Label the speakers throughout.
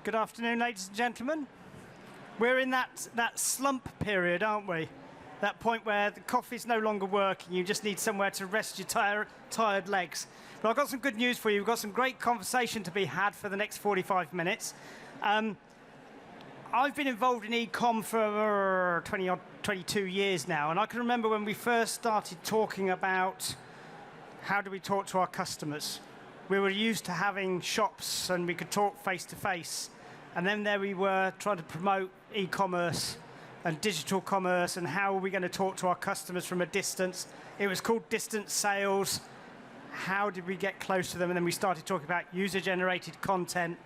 Speaker 1: Good afternoon, ladies and gentlemen. We're in that slump period, aren't we? That point where the coffee's no longer working, you just need somewhere to rest your tired legs. But I've got some good news for you. We've got some great conversation to be had for the next 45 minutes. I've been involved in e-com for 22 years now, and I can remember when we first started talking about how do we talk to our customers. We were used to having shops and we could talk face to face. And then there we were trying to promote e-commerce and digital commerce and how are we going to talk to our customers from a distance. It was called distance sales. How did we get close to them? And then we started talking about user-generated content.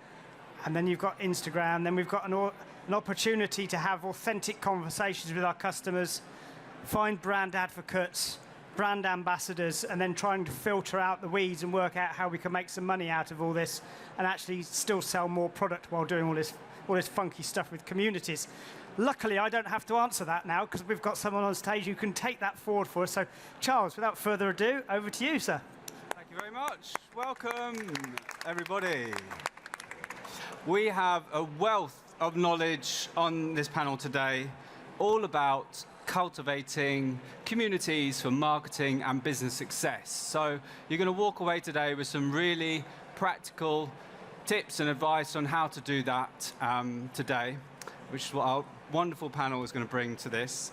Speaker 1: And then you've got Instagram. Then we've got an opportunity to have authentic conversations with our customers, find brand advocates, brand ambassadors, and then trying to filter out the weeds and work out how we can make some money out of all this and actually still sell more product while doing all this funky stuff with communities. Luckily, I don't have to answer that now because we've got someone on stage who can take that forward for us. So, Charles, without further ado, over to you, sir.
Speaker 2: Thank you very much. Welcome, everybody. We have a wealth of knowledge on this panel today, all about cultivating communities for marketing and business success. So you're going to walk away today with some really practical tips and advice on how to do that today, which is what our wonderful panel is going to bring to this.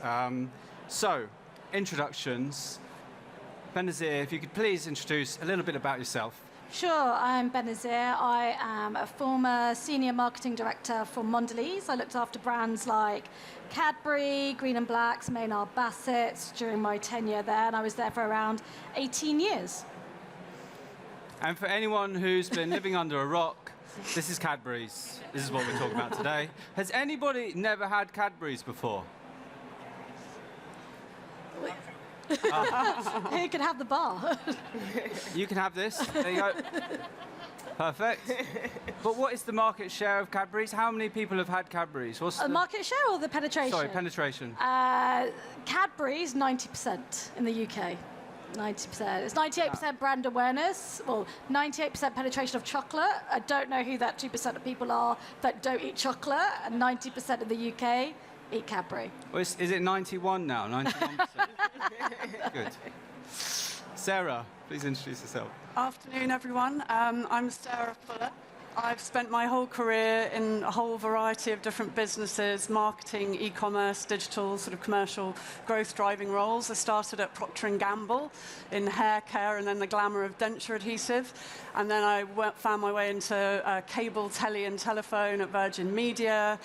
Speaker 2: So, introductions. Benazir, if you could please introduce a little bit about yourself.
Speaker 3: Sure, I'm Benazir. I am a former senior marketing director for Mondelez. I looked after brands like Cadbury, Green and Blacks, Maynard Bassett's during my tenure there, and I was there for around 18 years.
Speaker 2: And for anyone who's been living under a rock, this is Cadbury's. This is what we're talking about today. Has anybody never had Cadbury's before?
Speaker 3: Who can have the bar?
Speaker 2: You can have this. There you go. Perfect. But what is the market share of Cadbury's? How many people have had Cadbury's? What's the
Speaker 3: market share or the penetration?
Speaker 2: Sorry, penetration.
Speaker 3: Cadbury's 90% in the UK. 90%. It's 98% brand awareness, well, 98% penetration of chocolate. I don't know who that 2% of people are that don't eat chocolate, and 90% in the UK eat Cadbury.
Speaker 2: Well, is it 91 now? 91%? Good. Sarah, please introduce yourself.
Speaker 4: Afternoon, everyone. I'm Sarah Fuller. I've spent my whole career in a whole variety of different businesses, marketing, e-commerce, digital, sort of commercial growth-driving roles. I started at Procter & Gamble in hair care and then the glamour of denture adhesive. And then I found my way into cable, telly and telephone at Virgin Media,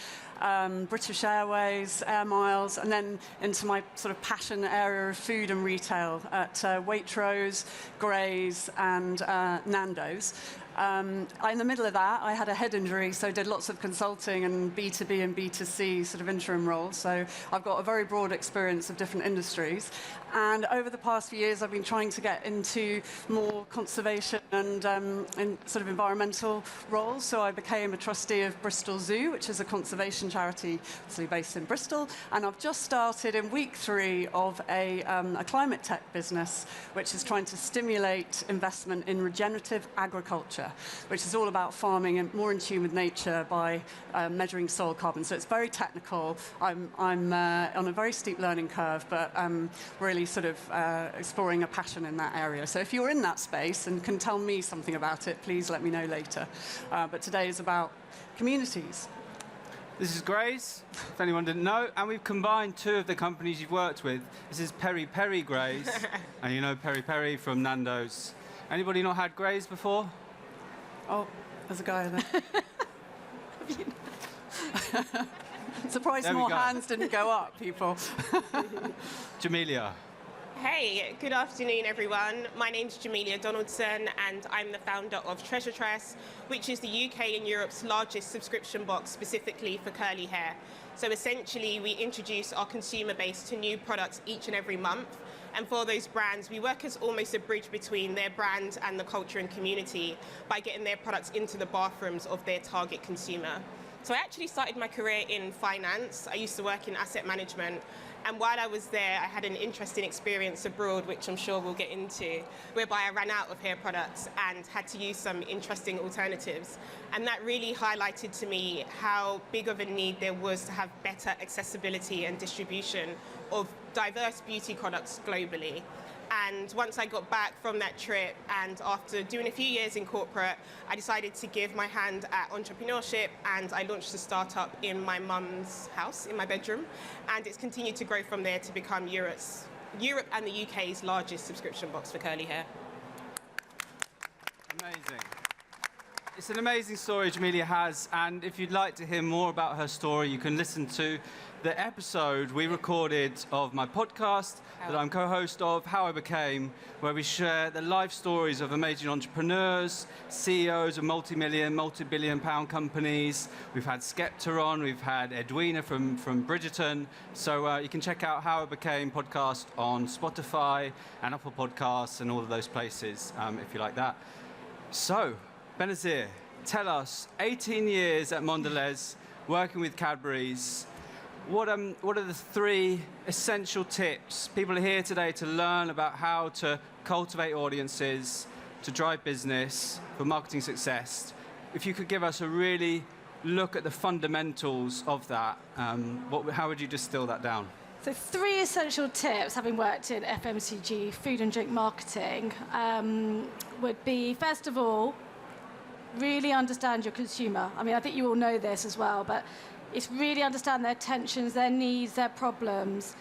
Speaker 4: British Airways, Air Miles, and then into my sort of passion area of food and retail at Waitrose, Gray's and Nando's. In the middle of that, I had a head injury, so I did lots of consulting and B2B and B2C sort of interim roles. So I've got a very broad experience of different industries. And over the past few years, I've been trying to get into more conservation and sort of environmental roles. So I became a trustee of Bristol Zoo, which is a conservation charity based in Bristol. And I've just started in week 3 of a climate tech business, which is trying to stimulate investment in regenerative agriculture, which is all about farming and more in tune with nature by measuring soil carbon. So it's very technical. I'm on a very steep learning curve, but really sort of exploring a passion in that area. So if you're in that space and can tell me something about it, please let me know later. But today is about communities.
Speaker 2: This is Gray's, if anyone didn't know, and we've combined 2 of the companies you've worked with. This is Peri Peri Gray's, and you know Peri Peri from Nando's. Anybody not had Gray's before?
Speaker 4: Oh, there's a guy there. Surprised more hands didn't go up, people.
Speaker 2: Jamelia.
Speaker 5: Hey, good afternoon, everyone. My name's Jamelia Donaldson, and I'm the founder of TreasureTress, which is the UK and Europe's largest subscription box specifically for curly hair. So essentially, we introduce our consumer base to new products each and every month. And for those brands, we work as almost a bridge between their brand and the culture and community by getting their products into the bathrooms of their target consumer. So I actually started my career in finance. I used to work in asset management. And while I was there, I had an interesting experience abroad, which I'm sure we'll get into, whereby I ran out of hair products and had to use some interesting alternatives. And that really highlighted to me how big of a need there was to have better accessibility and distribution of diverse beauty products globally. And once I got back from that trip, and after doing a few years in corporate, I decided to give my hand at entrepreneurship, and I launched a startup in my mum's house, in my bedroom, and it's continued to grow from there to become Europe and the UK's largest subscription box for curly hair.
Speaker 2: Amazing. It's an amazing story Jamelia has, and if you'd like to hear more about her story, you can listen to the episode we recorded of my podcast that I'm co-host of, How I Became, where we share the life stories of amazing entrepreneurs, CEOs of multi-million, multi-billion pound companies. We've had Skepta on, we've had Edwina from Bridgerton. So you can check out How I Became podcast on Spotify and Apple Podcasts and all of those places if you like that. So, Benazir, tell us, 18 years at Mondelez, working with Cadbury's. What are the 3 essential tips? People are here today to learn about how to cultivate audiences, to drive business, for marketing success. If you could give us a really look at the fundamentals of that, how would you distill that down?
Speaker 3: So 3 essential tips, having worked in FMCG, food and drink marketing, would be, first of all, really understand your consumer. I mean, I think you all know this as well, but it's really understand their tensions, their needs, their problems.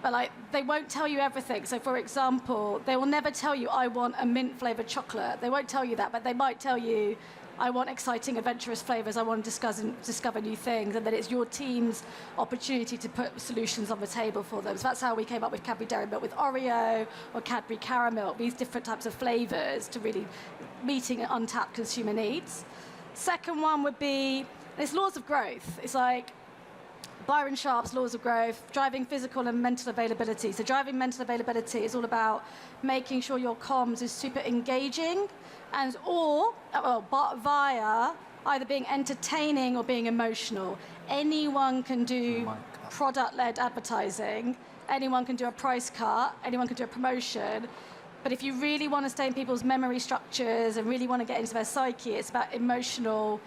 Speaker 3: But they won't tell you everything. So for example, they will never tell you, I want a mint flavored chocolate. They won't tell you that, but they might tell you, I want exciting, adventurous flavors. I want to discover new things. And then it's your team's opportunity to put solutions on the table for them. So that's how we came up with Cadbury Dairy Milk with Oreo or Cadbury Caramel, these different types of flavors to really meeting untapped consumer needs. Second one would be, it's laws of growth. It's like Byron Sharp's laws of growth, driving physical and mental availability. So driving mental availability is all about making sure your comms is super engaging and via either being entertaining or being emotional. Anyone can do product-led advertising. Anyone can do a price cut. Anyone can do a promotion. But if you really want to stay in people's memory structures and really want to get into their psyche, it's about emotional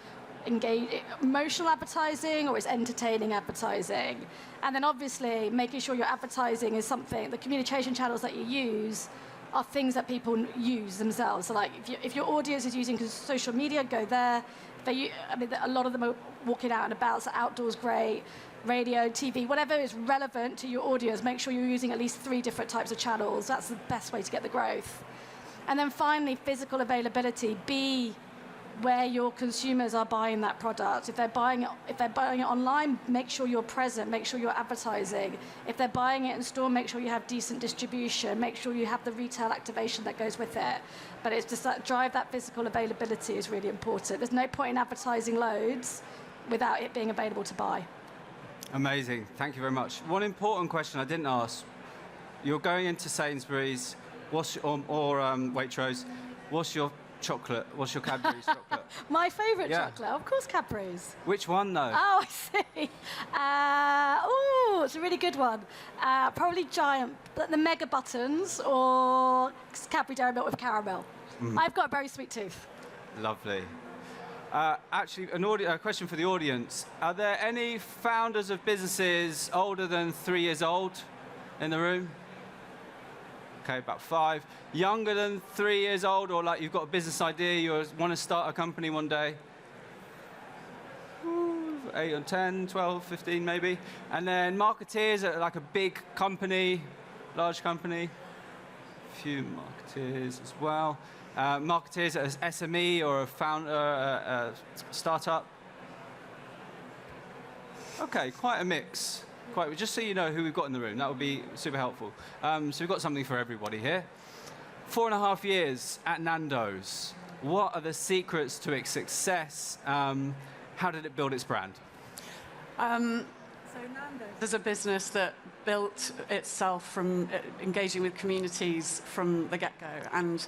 Speaker 3: advertising, or it's entertaining advertising. And then obviously making sure your advertising is something, the communication channels that you use are things that people use themselves. So like if your audience is using social media, go there. A lot of them are walking out and about, so outdoors great, radio, TV, whatever is relevant to your audience, make sure you're using at least 3 different types of channels. That's the best way to get the growth. And then finally, physical availability. Be where your consumers are buying that product. If they're buying it online, make sure you're present, make sure you're advertising. If they're buying it in store, make sure you have decent distribution, make sure you have the retail activation that goes with it. But it's just that drive that physical availability is really important. There's no point in advertising loads without it being available to buy.
Speaker 2: Amazing, thank you very much. One important question I didn't ask. You're going into Sainsbury's or Waitrose, what's your chocolate? What's your Cadbury's chocolate?
Speaker 3: My favourite chocolate, of course, Cadbury's.
Speaker 2: Which one, though?
Speaker 3: Oh, I see. It's a really good one. Probably Giant, the Mega Buttons, or Cadbury Dairy Milk with caramel. I've got a very sweet tooth.
Speaker 2: Lovely. Actually, a question for the audience. Are there any founders of businesses older than 3 years old in the room? Okay, about 5. Younger than 3 years old, or like you've got a business idea, you want to start a company one day? 8 or 10, 12, 15 maybe. And then marketeers at like a big company, large company. A few marketeers as well. Marketeers at an SME or a founder, a startup. Okay, quite a mix. Just so you know who we've got in the room, that would be super helpful. So we've got something for everybody here. 4.5 years at Nando's. What are the secrets to its success? How did it build its brand?
Speaker 4: So Nando is a business that built itself from engaging with communities from the get-go. And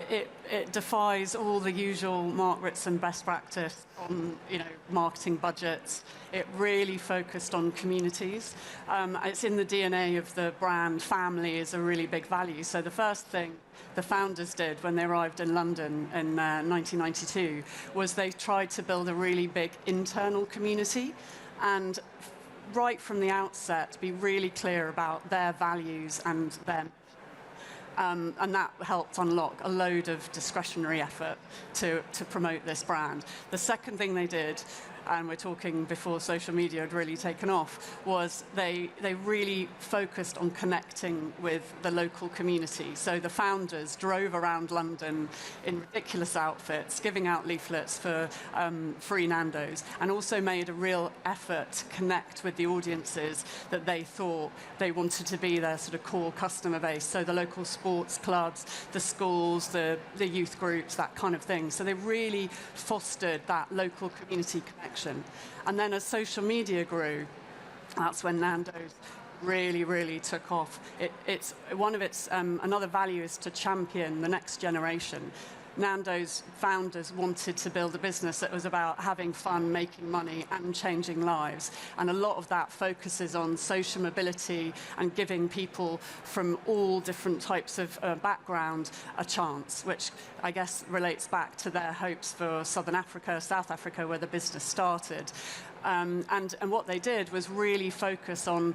Speaker 4: it defies all the usual Mark Ritson best practice on marketing budgets. It really focused on communities. It's in the DNA of the brand. Family is a really big value. So the first thing the founders did when they arrived in London in 1992 was they tried to build a really big internal community, and right from the outset be really clear about their values and them. And that helped unlock a load of discretionary effort to promote this brand. The second thing they did, and we're talking before social media had really taken off, was they really focused on connecting with the local community. So the founders drove around London in ridiculous outfits, giving out leaflets for free Nandos, and also made a real effort to connect with the audiences that they thought they wanted to be their sort of core customer base. So the local sports clubs, the schools, the youth groups, that kind of thing. So they really fostered that local community connection. And then as social media grew, that's when Nando's really took off. It's one of its another value is to champion the next generation. Nando's founders wanted to build a business that was about having fun, making money, and changing lives. And a lot of that focuses on social mobility and giving people from all different types of background a chance, which I guess relates back to their hopes for Southern Africa, South Africa, where the business started. And what they did was really focus on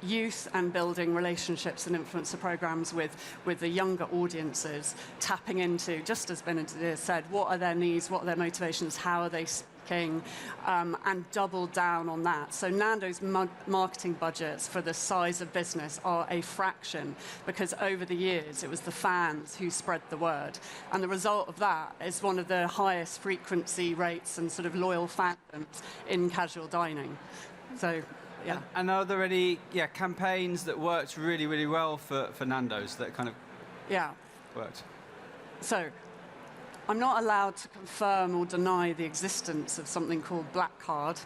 Speaker 4: youth and building relationships and influencer programs with the younger audiences, tapping into, just as Benazir said, what are their needs, what are their motivations, how are they speaking, and doubled down on that. So Nando's marketing budgets for the size of business are a fraction, because over the years it was the fans who spread the word. And the result of that is one of the highest frequency rates and sort of loyal fandoms in casual dining. So, yeah.
Speaker 2: And are there any campaigns that worked really well for Nando's that kind of worked?
Speaker 4: So, I'm not allowed to confirm or deny the existence of something called Black Card,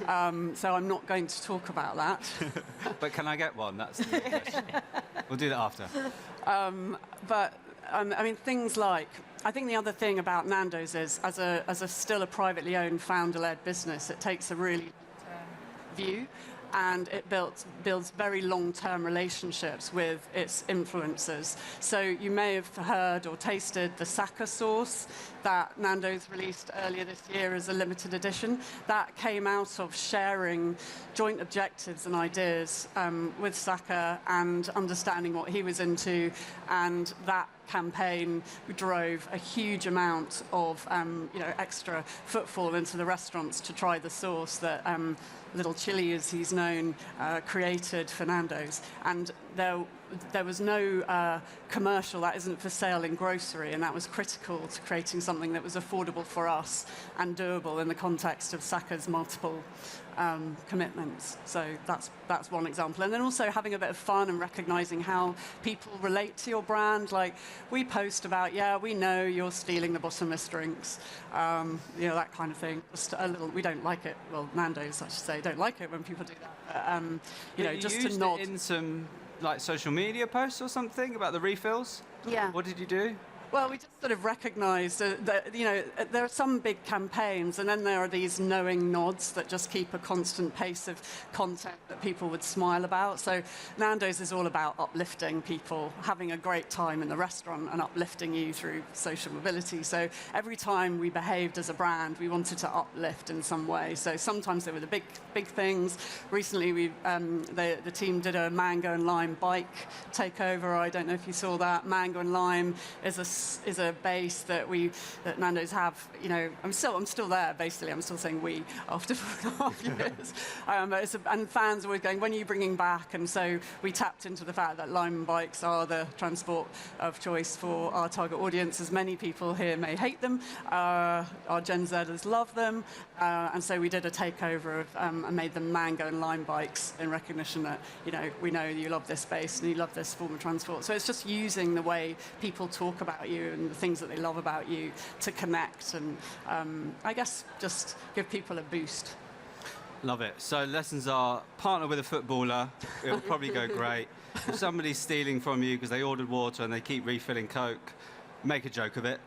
Speaker 4: so I'm not going to talk about that.
Speaker 2: But can I get one? That's the question. We'll do that after.
Speaker 4: I mean, things like, I think the other thing about Nando's is, as a still a privately owned, founder-led business, it takes a really long-term view, and it builds very long-term relationships with its influencers. So you may have heard or tasted the Saka sauce that Nando's released earlier this year as a limited edition. That came out of sharing joint objectives and ideas with Saka and understanding what he was into, and that campaign drove a huge amount of extra footfall into the restaurants to try the sauce that Little Chili, as he's known, created for Nando's. And there was no commercial that isn't for sale in grocery, and that was critical to creating something that was affordable for us and doable in the context of Saka's multiple commitments. So that's one example. And then also having a bit of fun and recognizing how people relate to your brand. Like, we post about, we know you're stealing the bottomless drinks, that kind of thing. Just a little, we don't like it. Well, Nando's, I should say, don't like it when people do that. But, just to nod.
Speaker 2: In some social media posts or something about the refills?
Speaker 4: Yeah.
Speaker 2: What did you do?
Speaker 4: Well, we just sort of recognized that, there are some big campaigns, and then there are these knowing nods that just keep a constant pace of content that people would smile about. So Nando's is all about uplifting people, having a great time in the restaurant and uplifting you through social mobility. So every time we behaved as a brand, we wanted to uplift in some way. So sometimes they were the big things. Recently, the team did a mango and lime bike takeover. I don't know if you saw that. Mango and lime is a base that Nando's have. I'm still there, basically. I'm still saying we after 4.5 years. And fans are always going, when are you bringing back? And so we tapped into the fact that lime bikes are the transport of choice for our target audience, as many people here may hate them. Our Gen Zers love them. And so we did a takeover of, and made them mango and lime bikes in recognition that, we know you love this space and you love this form of transport. So it's just using the way people talk about you and the things that they love about you to connect and, I guess, just give people a boost.
Speaker 2: Love it. So lessons are, partner with a footballer. It'll probably go great. If somebody's stealing from you because they ordered water and they keep refilling Coke, make a joke of it.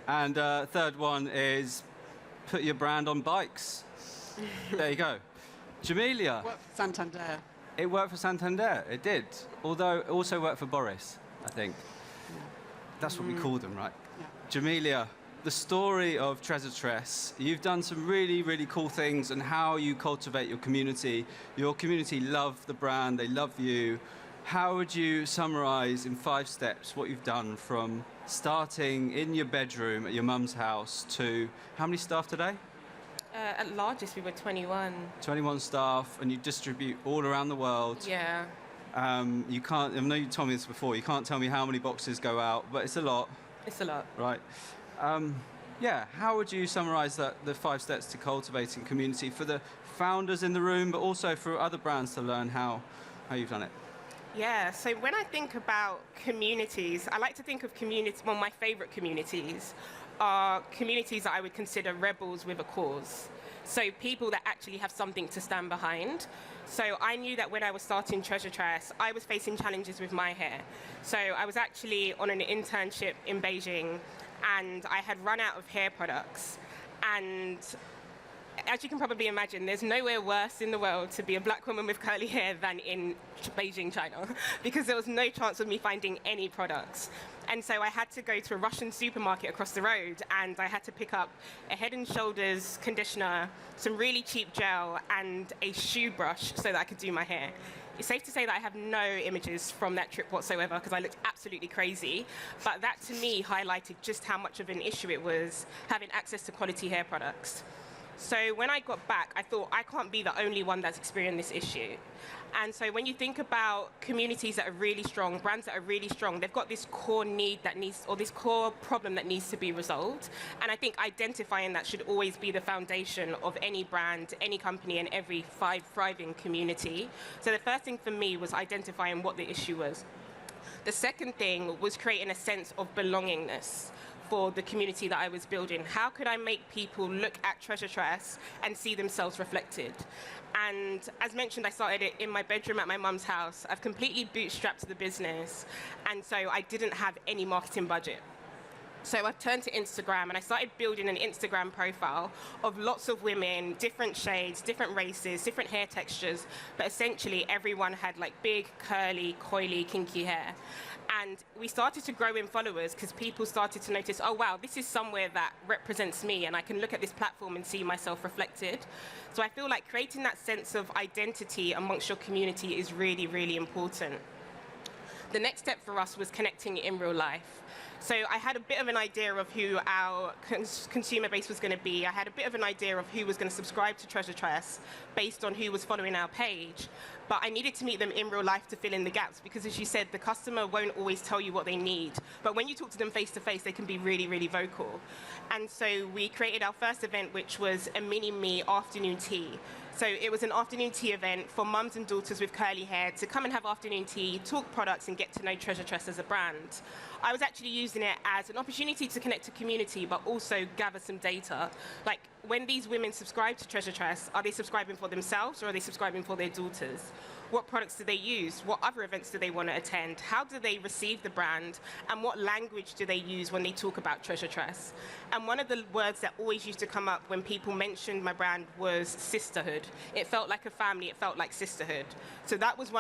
Speaker 2: And third one is put your brand on bikes. There you go. Jamelia.
Speaker 4: Worked for Santander.
Speaker 2: It worked for Santander, it did. Although it also worked for Boris, I think. That's what we call them, right?
Speaker 4: Yeah.
Speaker 2: Jamelia, the story of TreasureTress. You've done some really, really cool things and how you cultivate your community. Your community love the brand, they love you. How would you summarize in 5 steps what you've done from starting in your bedroom at your mum's house to how many staff today?
Speaker 5: At largest, we were 21.
Speaker 2: 21 staff, and you distribute all around the world.
Speaker 5: Yeah.
Speaker 2: You can't, I know you told me this before, you can't tell me how many boxes go out, but it's a lot.
Speaker 5: It's a lot.
Speaker 2: Right. Yeah, how would you summarize the 5 steps to cultivating community for the founders in the room, but also for other brands to learn how you've done it?
Speaker 5: Yeah, so when I think about communities, I like to think of communities, well, my favorite communities are communities that I would consider rebels with a cause. So people that actually have something to stand behind. So I knew that when I was starting TreasureTress, I was facing challenges with my hair. So I was actually on an internship in Beijing, and I had run out of hair products. And as you can probably imagine, there's nowhere worse in the world to be a black woman with curly hair than in Beijing, China, because there was no chance of me finding any products. And so I had to go to a Russian supermarket across the road, and I had to pick up a Head & Shoulders conditioner, some really cheap gel, and a shoe brush so that I could do my hair. It's safe to say that I have no images from that trip whatsoever because I looked absolutely crazy. But that, to me, highlighted just how much of an issue it was having access to quality hair products. So when I got back, I thought, I can't be the only one that's experiencing this issue. And so when you think about communities that are really strong, brands that are really strong, they've got this core need that needs, or this core problem that needs to be resolved. And I think identifying that should always be the foundation of any brand, any company, and every thriving community. So the first thing for me was identifying what the issue was. The second thing was creating a sense of belongingness for the community that I was building. How could I make people look at TreasureTress and see themselves reflected? And as mentioned, I started it in my bedroom at my mum's house. I've completely bootstrapped the business, and so I didn't have any marketing budget. So I turned to Instagram, and I started building an Instagram profile of lots of women, different shades, different races, different hair textures, but essentially everyone had like big, curly, coily, kinky hair. And we started to grow in followers because people started to notice, oh, wow, this is somewhere that represents me, and I can look at this platform and see myself reflected. So I feel like creating that sense of identity amongst your community is really, really important. The next step for us was connecting in real life. So I had a bit of an idea of who our consumer base was going to be. I had a bit of an idea of who was going to subscribe to TreasureTress based on who was following our page. But I needed to meet them in real life to fill in the gaps because, as you said, the customer won't always tell you what they need. But when you talk to them face to face, they can be really, really vocal. And so we created our first event, which was a mini-me afternoon tea. So it was an afternoon tea event for mums and daughters with curly hair to come and have afternoon tea, talk products, and get to know TreasureTress as a brand. I was actually using it as an opportunity to connect to community, but also gather some data. Like, when these women subscribe to TreasureTress, are they subscribing for themselves or are they subscribing for their daughters? What products do they use? What other events do they want to attend? How do they receive the brand? And what language do they use when they talk about TreasureTress? And one of the words that always used to come up when people mentioned my brand was sisterhood. It felt like a family. It felt like sisterhood. So that was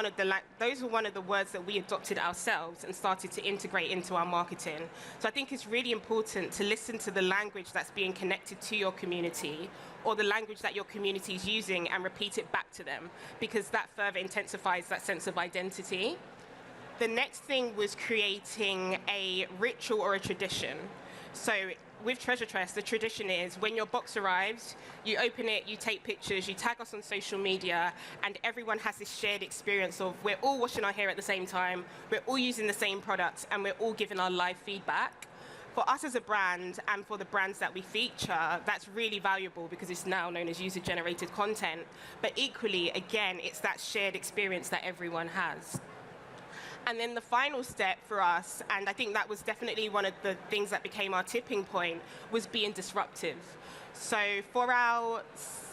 Speaker 5: those were one of the words that we adopted ourselves and started to integrate into our marketing. So I think it's really important to listen to the language that's being connected to your community, or the language that your community is using, and repeat it back to them, because that further intensifies that sense of identity. The next thing was creating a ritual or a tradition. So with TreasureTress, the tradition is when your box arrives, you open it, you take pictures, you tag us on social media, and everyone has this shared experience of we're all washing our hair at the same time, we're all using the same products, and we're all giving our live feedback. For us as a brand, and for the brands that we feature, that's really valuable because it's now known as user-generated content. But equally, again, it's that shared experience that everyone has. And then the final step for us, and I think that was definitely one of the things that became our tipping point, was being disruptive. So for our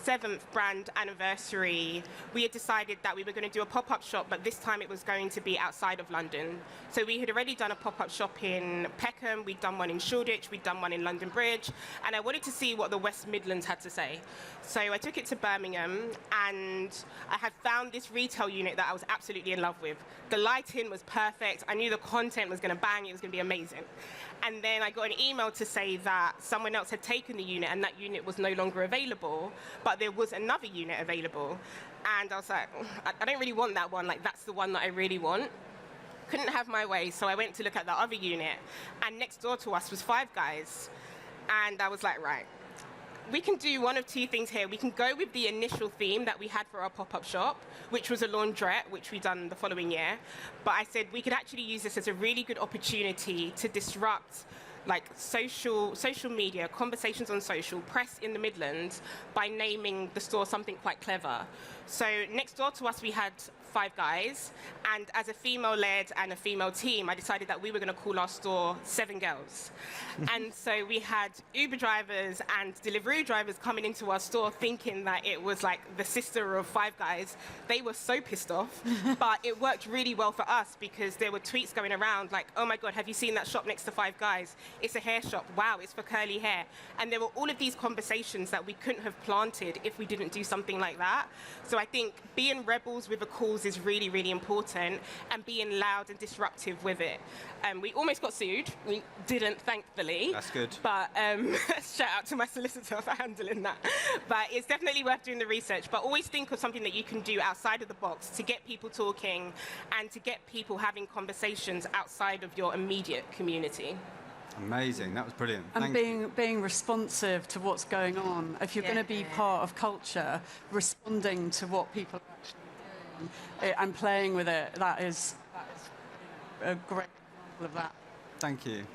Speaker 5: 7th brand anniversary, we had decided that we were going to do a pop-up shop, but this time it was going to be outside of London. So we had already done a pop-up shop in Peckham, we'd done one in Shoreditch, we'd done one in London Bridge, and I wanted to see what the West Midlands had to say. So I took it to Birmingham, and I had found this retail unit that I was absolutely in love with. The lighting was perfect. I knew the content was going to bang. It was going to be amazing. And then I got an email to say that someone else had taken the unit and that unit was no longer available, but there was another unit available. And I was like, I don't really want that one. Like, that's the one that I really want. Couldn't have my way, so I went to look at the other unit. And next door to us was Five Guys. And I was like, right, we can do one of two things here. We can go with the initial theme that we had for our pop-up shop, which was a laundrette, which we done the following year. But I said we could actually use this as a really good opportunity to disrupt like social media, conversations on social, press in the Midlands by naming the store something quite clever. So next door to us we had Five Guys, and as a female-led and a female team, I decided that we were going to call our store 7 Girls. And so we had Uber drivers and delivery drivers coming into our store thinking that it was like the sister of Five Guys. They were so pissed off, but it worked really well for us because there were tweets going around like, oh my God, have you seen that shop next to Five Guys? It's a hair shop. Wow, it's for curly hair. And there were all of these conversations that we couldn't have planted if we didn't do something like that. So I think being rebels with a cause is really, really important, and being loud and disruptive with it. We almost got sued. We didn't, thankfully.
Speaker 2: That's good.
Speaker 5: But shout out to my solicitor for handling that. But it's definitely worth doing the research. But always think of something that you can do outside of the box to get people talking and to get people having conversations outside of your immediate community.
Speaker 2: Amazing. That was brilliant.
Speaker 4: And being responsive to what's going on. If you're going to be part of culture, responding to what people are actually doing and playing with it, that is a great example of that.
Speaker 2: Thank you.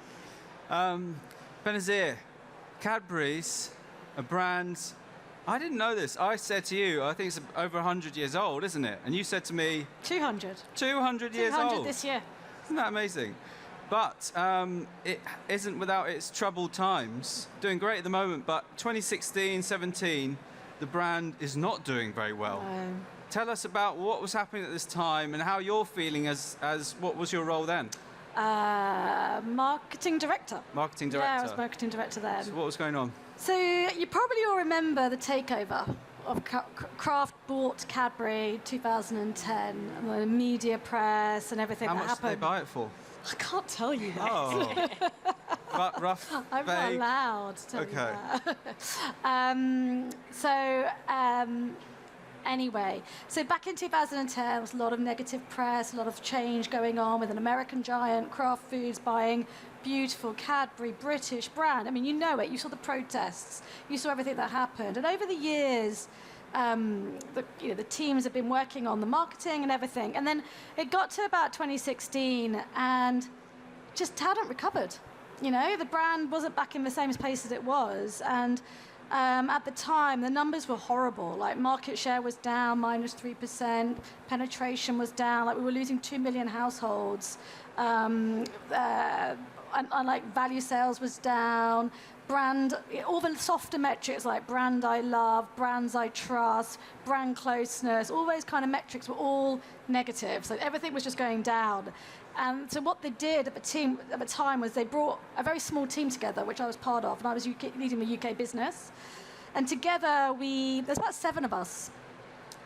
Speaker 2: Benazir, Cadbury's a brand. I didn't know this. I said to you, I think it's over 100 years old, isn't it? And you said to me,
Speaker 3: 200.
Speaker 2: 200 years old.
Speaker 3: 200 this year.
Speaker 2: Isn't that amazing? But it isn't without its troubled times. Doing great at the moment, but 2016, 17, the brand is not doing very well.
Speaker 3: No.
Speaker 2: Tell us about what was happening at this time and how you're feeling as what was your role then?
Speaker 3: Marketing director.
Speaker 2: Marketing director.
Speaker 3: Yeah, I was marketing director then.
Speaker 2: So what was going on?
Speaker 3: So you probably all remember the takeover of Kraft bought Cadbury 2010, and the media press and everything
Speaker 2: How
Speaker 3: that
Speaker 2: much
Speaker 3: happened.
Speaker 2: did they buy it for?
Speaker 3: I can't tell you that.
Speaker 2: Oh, but rough,
Speaker 3: I'm not
Speaker 2: vague.
Speaker 3: allowed to tell
Speaker 2: Okay.
Speaker 3: you that. Anyway, so back in 2010, there was a lot of negative press, a lot of change going on with an American giant, Kraft Foods, buying beautiful Cadbury, British brand. I mean, you know it. You saw the protests. You saw everything that happened. And over the years, the teams have been working on the marketing and everything. And then it got to about 2016 and just hadn't recovered. You know, the brand wasn't back in the same place as it was. And at the time, the numbers were horrible. Like, market share was down -3%, penetration was down. Like, we were losing 2 million households. And like, value sales was down. Brand, all the softer metrics like brand I love, brands I trust, brand closeness, all those kind of metrics were all negative. So everything was just going down. And so what they did at the time was they brought a very small team together, which I was part of, and I was leading the UK business. And together there's about 7 of us.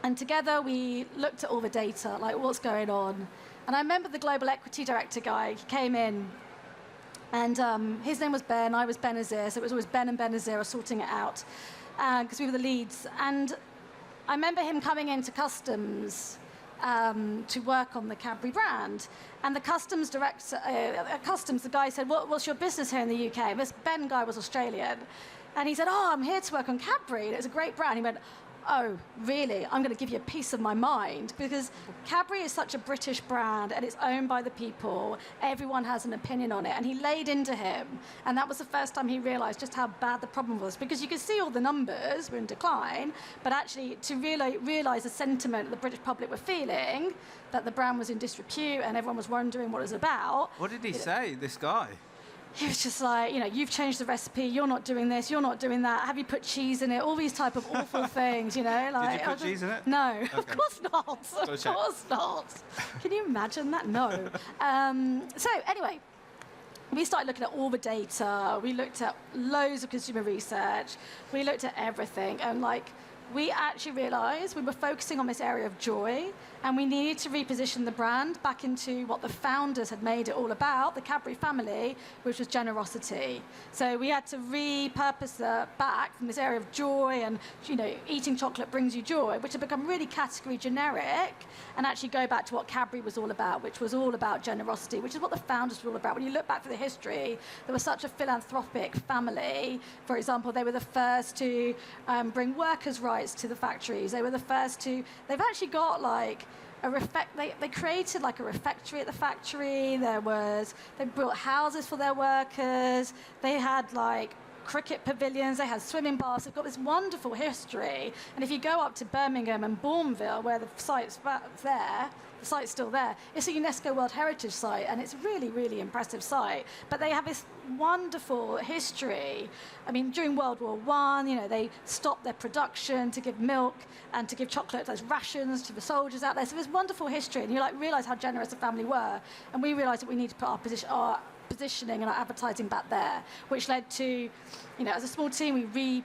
Speaker 3: And together we looked at all the data, like what's going on. And I remember the global equity director guy, he came in, and his name was Ben, I was Benazir, so it was always Ben and Benazir sorting it out, because we were the leads. And I remember him coming into customs to work on the Cadbury brand. And the customs director, the guy said, what's your business here in the UK? And this Ben guy was Australian. And he said, I'm here to work on Cadbury. And it was a great brand. He went, oh, really? I'm going to give you a piece of my mind, because Cadbury is such a British brand and it's owned by the people. Everyone has an opinion on it. And he laid into him. And that was the first time he realized just how bad the problem was, because you could see all the numbers were in decline, but actually to realize the sentiment the British public were feeling, that the brand was in disrepute and everyone was wondering what it was about.
Speaker 2: What did he say, this guy?
Speaker 3: he was just like, you've changed the recipe, you're not doing this, you're not doing that, have you put cheese in it, all these type of awful things, Like,
Speaker 2: Did you put cheese in it?
Speaker 3: No,
Speaker 2: Okay.
Speaker 3: of course not. Of course not. Can you imagine that? No. So anyway, we started looking at all the data, we looked at loads of consumer research, we looked at everything, and we actually realized we were focusing on this area of joy, and we needed to reposition the brand back into what the founders had made it all about, the Cadbury family, which was generosity. So we had to repurpose that back from this area of joy and, eating chocolate brings you joy, which had become really category generic, and actually go back to what Cadbury was all about, which was all about generosity, which is what the founders were all about. When you look back through the history, there was such a philanthropic family. For example, they were the first to bring workers' rights to the factories. They were the first to, they've actually got they created a refectory at the factory. They built houses for their workers. They had cricket pavilions, they had swimming baths. They've got this wonderful history. And if you go up to Birmingham and Bourneville, where the site's there, the site's still there, it's a UNESCO World Heritage Site, and it's a really, really impressive site. But they have this wonderful history. I mean, during World War I, they stopped their production to give milk and to give chocolate as rations to the soldiers out there. So there's wonderful history, and you realize how generous the family were. And we realized that we need to put our positioning and our advertising back there, which led to, as a small team, we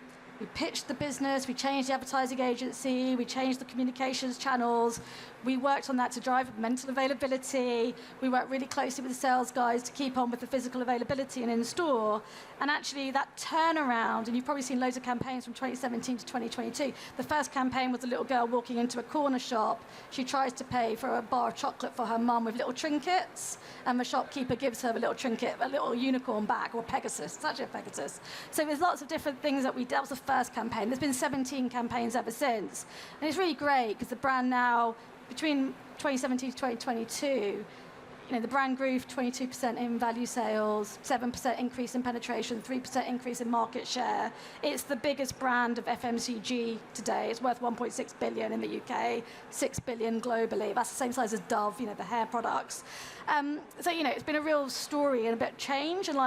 Speaker 3: pitched the business, we changed the advertising agency, we changed the communications channels. We worked on that to drive mental availability. We worked really closely with the sales guys to keep on with the physical availability and in-store. And actually that turnaround, and you've probably seen loads of campaigns from 2017 to 2022. The first campaign was a little girl walking into a corner shop. She tries to pay for a bar of chocolate for her mum with little trinkets, and the shopkeeper gives her a little trinket, a little unicorn back, or Pegasus. It's actually a Pegasus. So there's lots of different things that we did. That was the first campaign. There's been 17 campaigns ever since. And it's really great because the brand now, between 2017 to 2022, the brand grew 22% in value sales, 7% increase in penetration, 3% increase in market share. It's the biggest brand of FMCG today. It's worth 1.6 billion in the UK, 6 billion globally. That's the same size as Dove, the hair products. So, it's been a real story and a bit of change, and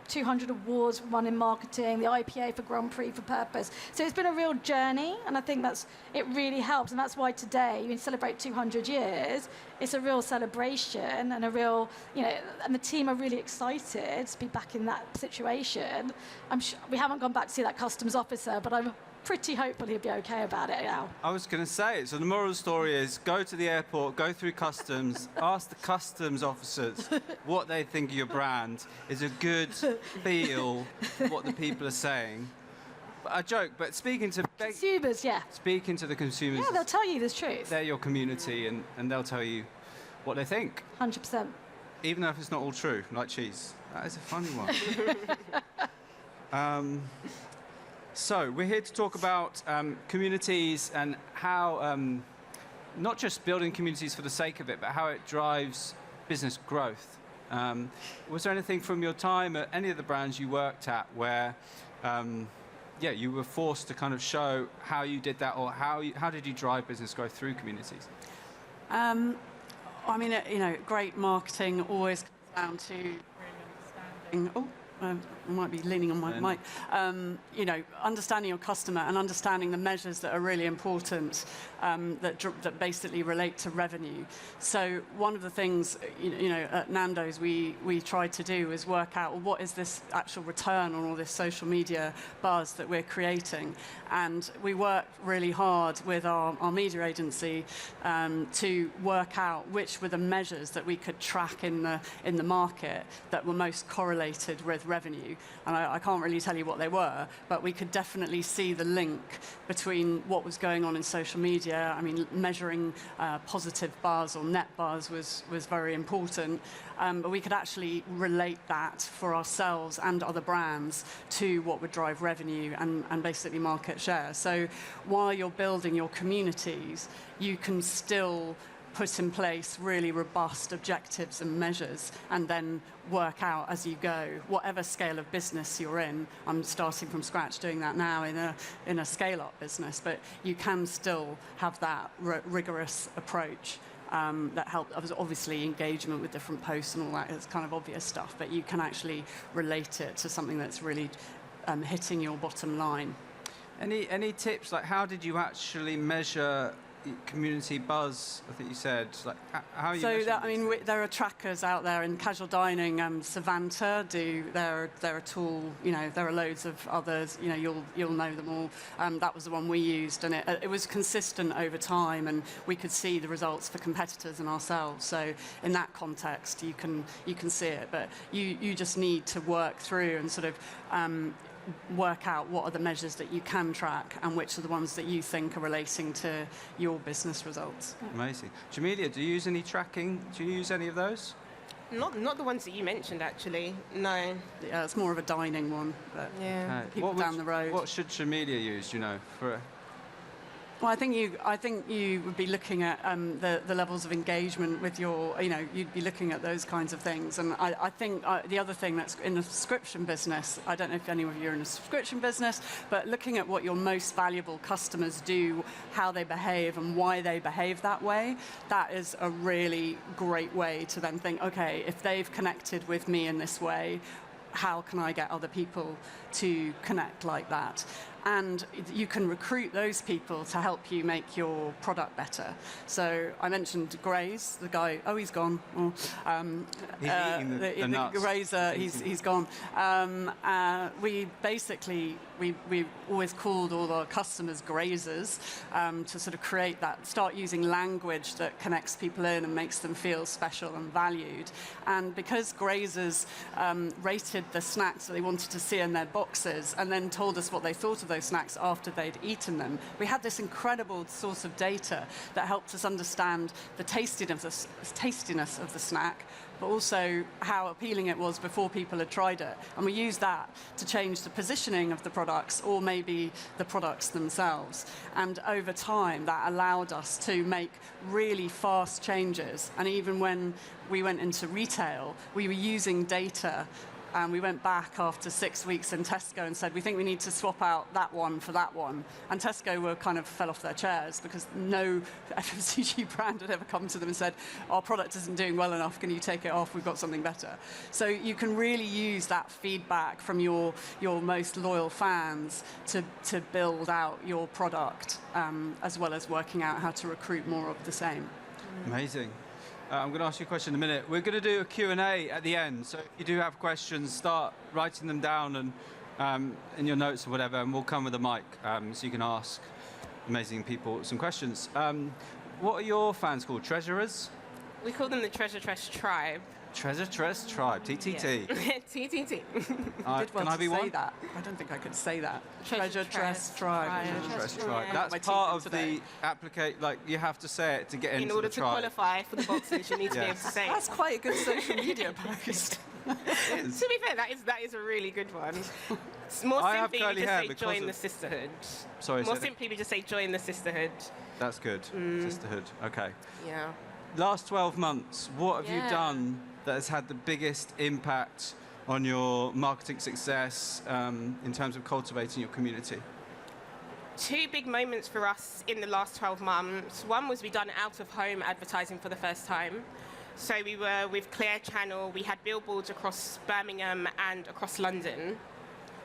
Speaker 3: 200 awards won in marketing, the IPA for Grand Prix for Purpose. So it's been a real journey, and I think it really helps, and that's why today, we celebrate 200 years. It's a real celebration and a real, and the team are really excited to be back in that situation. I'm sure we haven't gone back to see that customs officer, but I'm pretty hopeful he'll be okay about it now.
Speaker 2: I was going to say, so the moral of the story is go to the airport, go through customs, ask the customs officers what they think of your brand. Is a good feel for what the people are saying. But I joke, but speaking to
Speaker 3: consumers,
Speaker 2: speaking to the consumers,
Speaker 3: they'll tell you the truth.
Speaker 2: They're your community, and they'll tell you what they think.
Speaker 3: 100%.
Speaker 2: Even though if it's not all true, like cheese. That is a funny one. So we're here to talk about communities and how, not just building communities for the sake of it, but how it drives business growth. Was there anything from your time at any of the brands you worked at where, you were forced to kind of show how you did that, or how did you drive business growth through communities?
Speaker 4: Great marketing always comes down to really understanding. I might be leaning on my mic. Understanding your customer and understanding the measures that are really important that basically relate to revenue. So one of the things, at Nando's we tried to do is work out, well, what is this actual return on all this social media buzz that we're creating? And we worked really hard with our media agency to work out which were the measures that we could track in the market that were most correlated with revenue. And I can't really tell you what they were, but we could definitely see the link between what was going on in social media. I mean, measuring positive buzz or net buzz was very important, but we could actually relate that for ourselves and other brands to what would drive revenue and basically market share. So while you're building your communities, you can still put in place really robust objectives and measures, and then work out as you go, whatever scale of business you're in. I'm starting from scratch doing that now in a scale-up business, but you can still have that rigorous approach. that help. Obviously, engagement with different posts and all that is kind of obvious stuff, but you can actually relate it to something that's really hitting your bottom line.
Speaker 2: Any tips, like how did you actually measure community buzz? I think you said, like how are you measuring
Speaker 4: there are trackers out there in casual dining. Savanta they're a tool. There are loads of others. You'll know them all. That was the one we used, and it was consistent over time, and we could see the results for competitors and ourselves. So in that context, you can see it, but you just need to work through and sort of work out what are the measures that you can track and which are the ones that you think are relating to your business results.
Speaker 2: Amazing. Jamelia, do you use any tracking? Do you use any of those?
Speaker 5: Not the ones that you mentioned, actually. No.
Speaker 4: Yeah, it's more of a dining one, but
Speaker 5: Yeah.
Speaker 4: people down the road.
Speaker 2: What should Jamelia use, for...
Speaker 4: Well, I think you would be looking at the levels of engagement with your, you'd be looking at those kinds of things. And I think the other thing that's in the subscription business, I don't know if any of you are in a subscription business, but looking at what your most valuable customers do, how they behave and why they behave that way, that is a really great way to then think, okay, if they've connected with me in this way, how can I get other people to connect like that? And you can recruit those people to help you make your product better. So I mentioned Graze, the guy. Oh, he's gone.
Speaker 2: He's eating the nuts.
Speaker 4: Grazer, he's gone. We always called all our customers grazers to sort of create that, start using language that connects people in and makes them feel special and valued. And because grazers rated the snacks that they wanted to see in their boxes and then told us what they thought of those snacks after they'd eaten them, we had this incredible source of data that helped us understand the tastiness of the snack, but also how appealing it was before people had tried it. And we used that to change the positioning of the products or maybe the products themselves. And over time, that allowed us to make really fast changes. And even when we went into retail, we were using data. And we went back after 6 weeks in Tesco and said, we think we need to swap out that one for that one. And Tesco were kind of fell off their chairs because no FMCG brand had ever come to them and said, our product isn't doing well enough, can you take it off? We've got something better. So you can really use that feedback from your most loyal fans to build out your product, as well as working out how to recruit more of the same.
Speaker 2: Amazing. I'm going to ask you a question in a minute. We're going to do a Q&A at the end, so if you do have questions, start writing them down and in your notes or whatever, and we'll come with a mic so you can ask amazing people some questions. What are your fans called? Treasurers?
Speaker 5: We call them the TreasureTress tribe.
Speaker 2: TreasureTress tribe, TTT.
Speaker 5: Yeah. TTT.
Speaker 4: Did well
Speaker 2: can I be
Speaker 4: to say
Speaker 2: one?
Speaker 4: that. I don't think I could say that.
Speaker 5: TreasureTress
Speaker 4: tribe.
Speaker 2: TreasureTress tribe.
Speaker 5: Yeah.
Speaker 2: That's
Speaker 4: My
Speaker 2: part
Speaker 4: teeth
Speaker 2: of
Speaker 4: in
Speaker 2: the applicate. Like you have to say it to get into
Speaker 5: In order
Speaker 2: the
Speaker 5: to
Speaker 2: tribe.
Speaker 5: qualify for the boxes, you need to be able to say it.
Speaker 4: That's quite a good social media post.
Speaker 5: To be fair, that is a really good one. More
Speaker 2: I have
Speaker 5: simply,
Speaker 2: curly
Speaker 5: we just
Speaker 2: hair
Speaker 5: say
Speaker 2: because
Speaker 5: join
Speaker 2: of-
Speaker 5: the sisterhood.
Speaker 2: Sorry.
Speaker 5: More
Speaker 2: say that-
Speaker 5: simply, we just say join the sisterhood.
Speaker 2: That's good. Sisterhood. Okay.
Speaker 5: Yeah.
Speaker 2: Last 12 months, what have you
Speaker 5: Yeah.
Speaker 2: done that has had the biggest impact on your marketing success in terms of cultivating your community?
Speaker 5: Two big moments for us in the last 12 months. One was we done out-of-home advertising for the first time. So we were with Clear Channel. We had billboards across Birmingham and across London.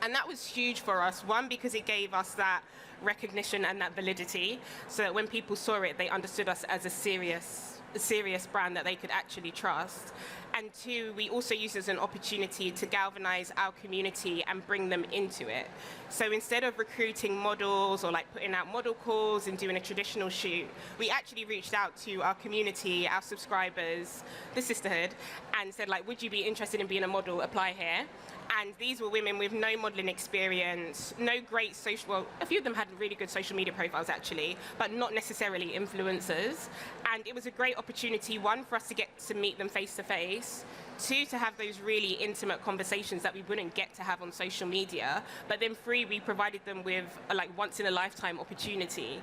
Speaker 5: And that was huge for us. One, because it gave us that recognition and that validity, so that when people saw it, they understood us as a serious brand that they could actually trust. And two, we also used it as an opportunity to galvanize our community and bring them into it. So instead of recruiting models or like putting out model calls and doing a traditional shoot, we actually reached out to our community, our subscribers, the sisterhood, and said, like, would you be interested in being a model? Apply here. And these were women with no modeling experience, no great social, well, a few of them had really good social media profiles actually, but not necessarily influencers. And it was a great opportunity, one, for us to get to meet them face to face, 2, to have those really intimate conversations that we wouldn't get to have on social media. But then 3, we provided them with a like once in a lifetime opportunity.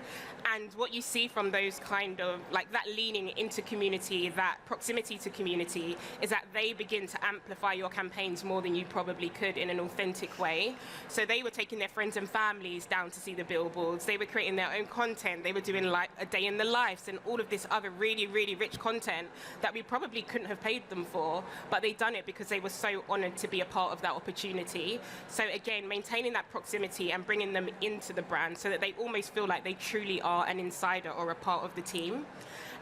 Speaker 5: And what you see from those kind of like that leaning into community, that proximity to community, is that they begin to amplify your campaigns more than you probably could in an authentic way. So they were taking their friends and families down to see the billboards. They were creating their own content. They were doing like a day in the lives and all of this other really, really rich content that we probably couldn't have paid them for. But they done it because they were so honored to be a part of that opportunity. So again, maintaining that proximity and bringing them into the brand so that they almost feel like they truly are an insider or a part of the team.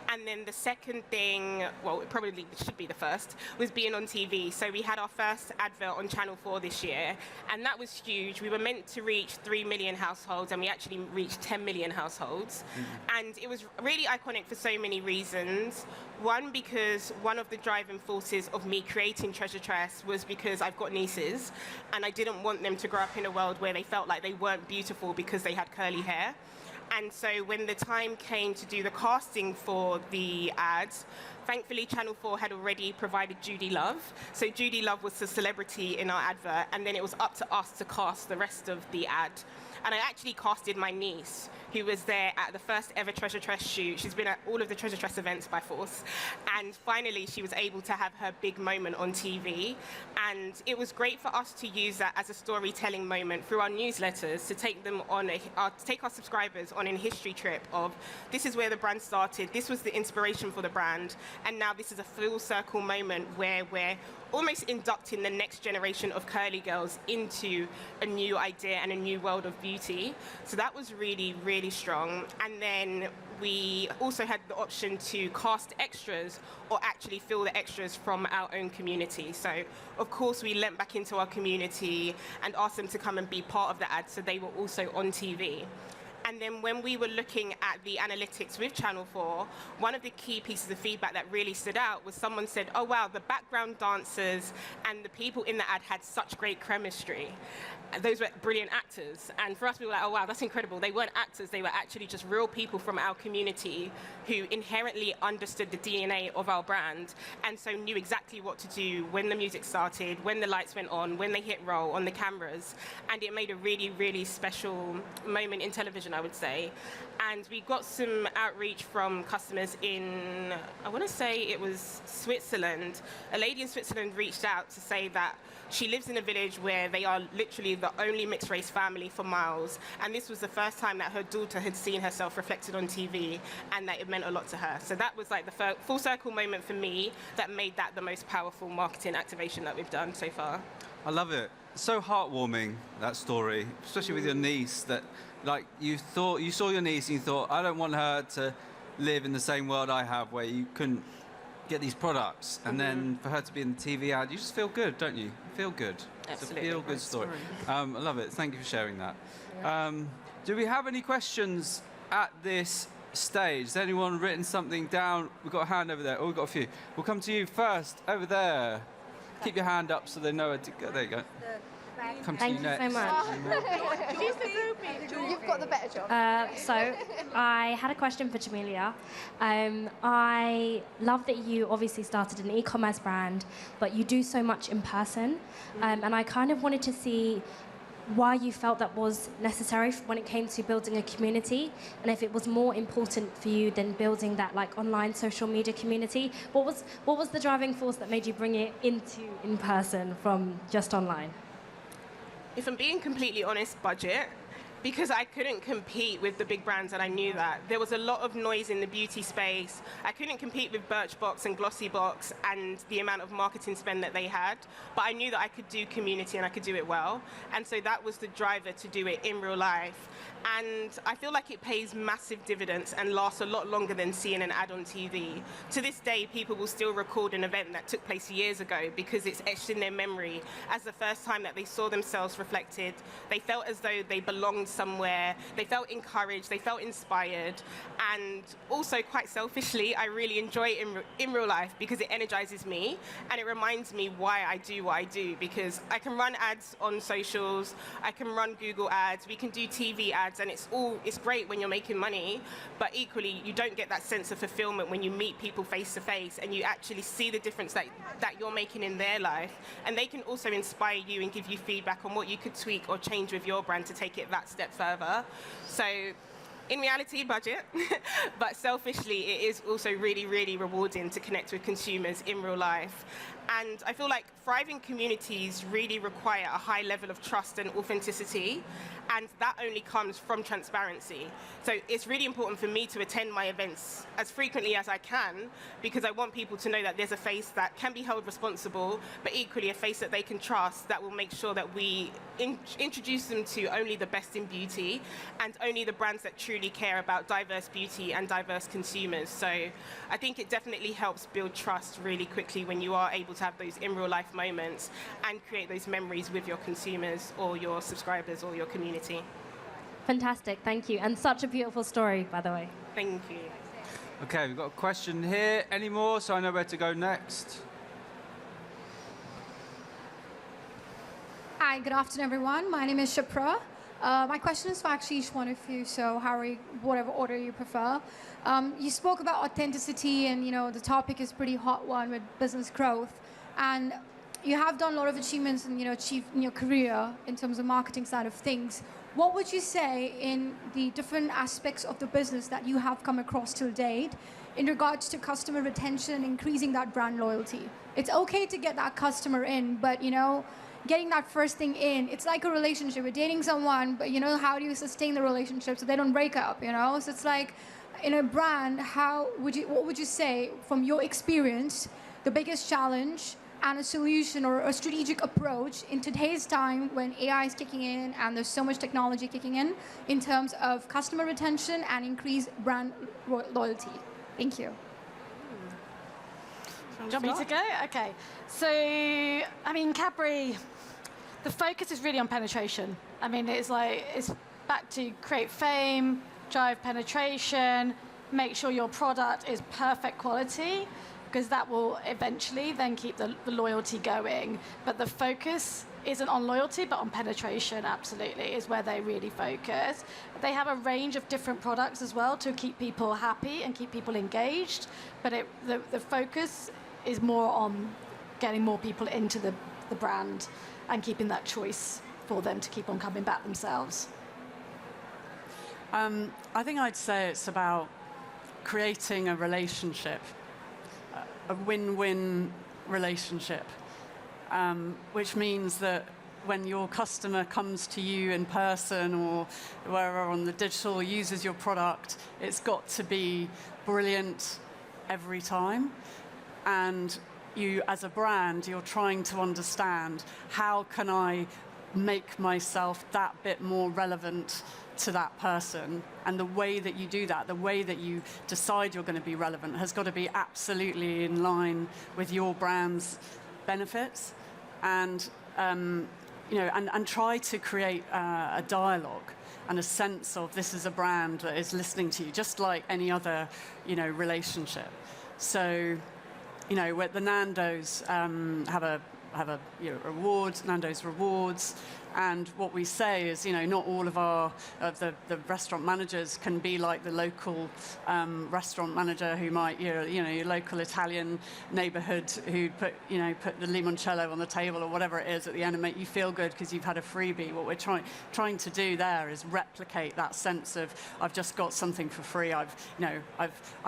Speaker 5: And then the second thing, well, it probably should be the first, was being on TV. So we had our first advert on Channel 4 this year, and that was huge. We were meant to reach 3 million households, and we actually reached 10 million households. And it was really iconic for so many reasons. One, because one of the driving forces of me creating TreasureTress was because I've got nieces, and I didn't want them to grow up in a world where they felt like they weren't beautiful because they had curly hair. And so when the time came to do the casting for the ads, thankfully Channel 4 had already provided Judy Love. So Judy Love was the celebrity in our advert, and then it was up to us to cast the rest of the ad. And I actually casted my niece, who was there at the first ever TreasureTress shoot. She's been at all of the TreasureTress events by force. And finally, she was able to have her big moment on TV. And it was great for us to use that as a storytelling moment through our newsletters to take them on, take our subscribers on a history trip of this is where the brand started, this was the inspiration for the brand, and now this is a full circle moment where we're almost inducting the next generation of curly girls into a new idea and a new world of beauty. So that was really, really strong. And then we also had the option to cast extras or actually fill the extras from our own community. So of course we lent back into our community and asked them to come and be part of the ad, so they were also on TV. And then when we were looking at the analytics with Channel 4, one of the key pieces of feedback that really stood out was someone said, oh wow, the background dancers and the people in the ad had such great chemistry. Those were brilliant actors. And for us, we were like, oh wow, that's incredible. They weren't actors, they were actually just real people from our community who inherently understood the DNA of our brand and so knew exactly what to do when the music started, when the lights went on, when they hit roll on the cameras. And it made a really, really special moment in television, I would say. And we got some outreach from customers in, I want to say it was Switzerland. A lady in Switzerland reached out to say that she lives in a village where they are literally the only mixed race family for miles. And this was the first time that her daughter had seen herself reflected on TV and that it meant a lot to her. So that was like the full circle moment for me that made that the most powerful marketing activation that we've done so far.
Speaker 2: I love it. So heartwarming, that story, especially with your niece, that like you saw your niece and you thought, I don't want her to live in the same world I have where you couldn't get these products. And then for her to be in the TV ad, you just feel good, don't you? You feel good.
Speaker 5: Absolutely.
Speaker 2: It's a feel-good story. I love it. Thank you for sharing that. Do we have any questions at this stage? Has anyone written something down? We've got a hand over there. Oh, we've got a few. We'll come to you first, over there. Keep your hand up so they know where to go. There you go. Come to you next.
Speaker 6: Thank you so much.
Speaker 7: You've got the better job.
Speaker 6: So I had a question for Jamelia. I love that you obviously started an e-commerce brand, but you do so much in person. And I kind of wanted to see why you felt that was necessary when it came to building a community, and if it was more important for you than building that like online social media community. What was the driving force that made you bring it into in person from just online?
Speaker 5: If I'm being completely honest, budget. Because I couldn't compete with the big brands, and I knew that. There was a lot of noise in the beauty space. I couldn't compete with Birchbox and Glossybox and the amount of marketing spend that they had. But I knew that I could do community and I could do it well. And so that was the driver to do it in real life. And I feel like it pays massive dividends and lasts a lot longer than seeing an ad on TV. To this day, people will still record an event that took place years ago because it's etched in their memory as the first time that they saw themselves reflected. They felt as though they belonged somewhere, they felt encouraged, they felt inspired, and also quite selfishly, I really enjoy it in real life because it energizes me and it reminds me why I do what I do, because I can run ads on socials, I can run Google ads, we can do TV ads, and it's great when you're making money, but equally you don't get that sense of fulfillment when you meet people face to face and you actually see the difference that you're making in their life, and they can also inspire you and give you feedback on what you could tweak or change with your brand to take it that step further. So in reality, budget, but selfishly, it is also really, really rewarding to connect with consumers in real life. And I feel like thriving communities really require a high level of trust and authenticity, and that only comes from transparency. So it's really important for me to attend my events as frequently as I can, because I want people to know that there's a face that can be held responsible, but equally a face that they can trust, that will make sure that we introduce them to only the best in beauty and only the brands that truly care about diverse beauty and diverse consumers. So I think it definitely helps build trust really quickly when you are able to have those in real life moments and create those memories with your consumers or your subscribers or your community.
Speaker 6: Fantastic, thank you. And such a beautiful story, by the way.
Speaker 5: Thank you.
Speaker 2: Okay, we've got a question here. Any more, so I know where to go next?
Speaker 7: Hi, good afternoon, everyone. My name is Shapra. My question is for actually each one of you, so Harry, whatever order you prefer. You spoke about authenticity, and the topic is pretty hot one with business growth. And you have done a lot of achievements and achieved in your career in terms of marketing side of things. What would you say in the different aspects of the business that you have come across till date in regards to customer retention and increasing that brand loyalty? It's okay to get that customer in, but getting that first thing in, it's like a relationship. You're dating someone, but how do you sustain the relationship so they don't break up, So it's like, in a brand, what would you say, from your experience, the biggest challenge and a solution or a strategic approach in today's time when AI is kicking in and there's so much technology kicking in terms of customer retention and increased brand loyalty? Thank you.
Speaker 3: Do you want me to go? Okay. So, Cadbury, the focus is really on penetration. It's back to create fame, drive penetration, make sure your product is perfect quality, because that will eventually then keep the loyalty going. But the focus isn't on loyalty, but on penetration, absolutely, is where they really focus. They have a range of different products as well to keep people happy and keep people engaged, but the focus is more on getting more people into the brand and keeping that choice for them to keep on coming back themselves.
Speaker 4: I think I'd say it's about creating a relationship, a win-win relationship, which means that when your customer comes to you in person or wherever on the digital, uses your product, it's got to be brilliant every time. And you, as a brand, you're trying to understand, how can I make myself that bit more relevant to that person? And the way that you do that, the way that you decide you're going to be relevant, has got to be absolutely in line with your brand's benefits. And and try to create a dialogue and a sense of, this is a brand that is listening to you, just like any other relationship. So where the Nandos have a rewards, Nando's rewards, and what we say is, not all of the restaurant managers can be like the local restaurant manager who might, your local Italian neighborhood who put the limoncello on the table or whatever it is at the end and make you feel good because you've had a freebie. What we're trying to do there is replicate that sense of, I've just got something for free. I've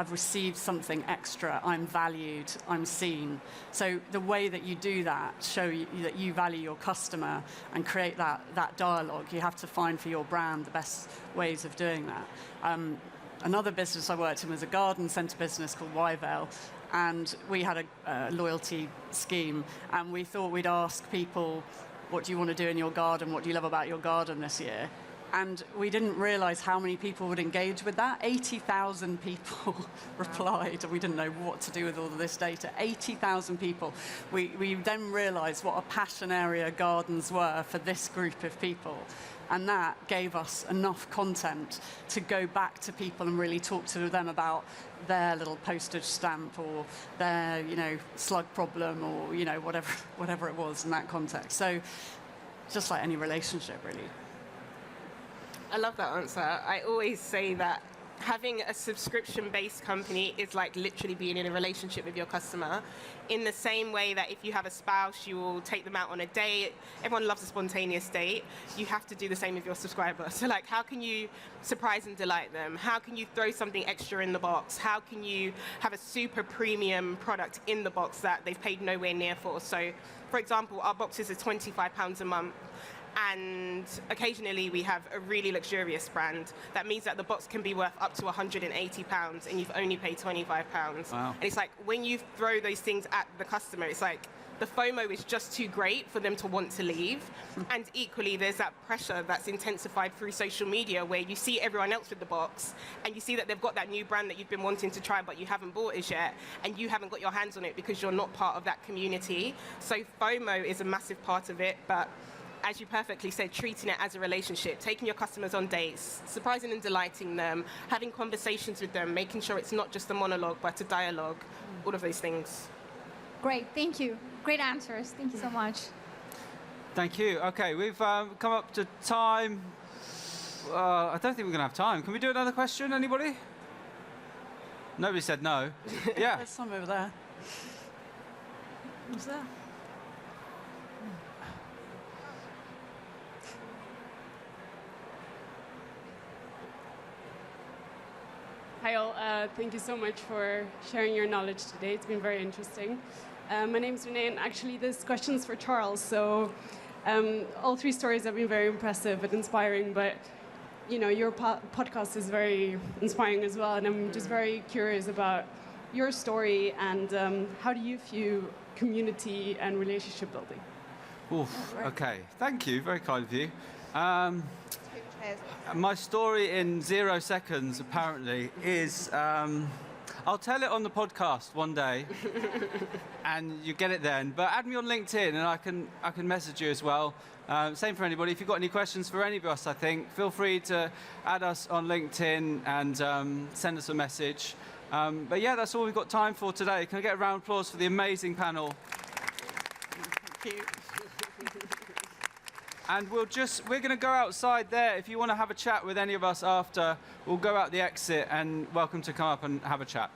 Speaker 4: received something extra. I'm valued. I'm seen. So the way that you do that, show that you value your customer and create that dialogue, you have to find for your brand the best ways of doing that. Another business I worked in was a garden centre business called Wyvale, and we had a loyalty scheme, and we thought we'd ask people, what do you want to do in your garden? What do you love about your garden this year? And we didn't realize how many people would engage with that. 80,000 people replied, and we didn't know what to do with all of this data. 80,000 people. We then realized what a passion area gardens were for this group of people. And that gave us enough content to go back to people and really talk to them about their little postage stamp or their, slug problem or, whatever it was in that context. So just like any relationship, really.
Speaker 5: I love that answer. I always say that having a subscription-based company is like literally being in a relationship with your customer. In the same way that if you have a spouse, you will take them out on a date. Everyone loves a spontaneous date. You have to do the same with your subscriber. So like, how can you surprise and delight them? How can you throw something extra in the box? How can you have a super premium product in the box that they've paid nowhere near for? So, for example, our boxes are £25 a month. And occasionally we have a really luxurious brand. That means that the box can be worth up to £180 and you've only paid £25.
Speaker 2: Wow.
Speaker 5: And it's like, when you throw those things at the customer, it's like the FOMO is just too great for them to want to leave. And equally, there's that pressure that's intensified through social media where you see everyone else with the box and you see that they've got that new brand that you've been wanting to try but you haven't bought it yet, and you haven't got your hands on it because you're not part of that community. So FOMO is a massive part of it, but as you perfectly said, treating it as a relationship, taking your customers on dates, surprising and delighting them, having conversations with them, making sure it's not just a monologue, but a dialogue, all of those things.
Speaker 7: Great, thank you. Great answers. Thank you so much.
Speaker 2: Thank you. OK, we've come up to time. I don't think we're going to have time. Can we do another question, anybody? Nobody said no. Yeah.
Speaker 4: There's some over there. Who's there?
Speaker 8: Hi all, thank you so much for sharing your knowledge today. It's been very interesting. My name is Renee, and actually this question's for Charles. So all three stories have been very impressive and inspiring, but your podcast is very inspiring as well, and I'm just very curious about your story and how do you view community and relationship building?
Speaker 2: Oof, OK, thank you, very kind of you. My story in 0 seconds, apparently, is I'll tell it on the podcast one day, and you get it then. But add me on LinkedIn, and I can message you as well. Same for anybody. If you've got any questions for any of us, I think, feel free to add us on LinkedIn and send us a message. But yeah, that's all we've got time for today. Can I get a round of applause for the amazing panel?
Speaker 4: Thank you.
Speaker 2: And we're going to go outside there. If you want to have a chat with any of us after, we'll go out the exit, and welcome to come up and have a chat.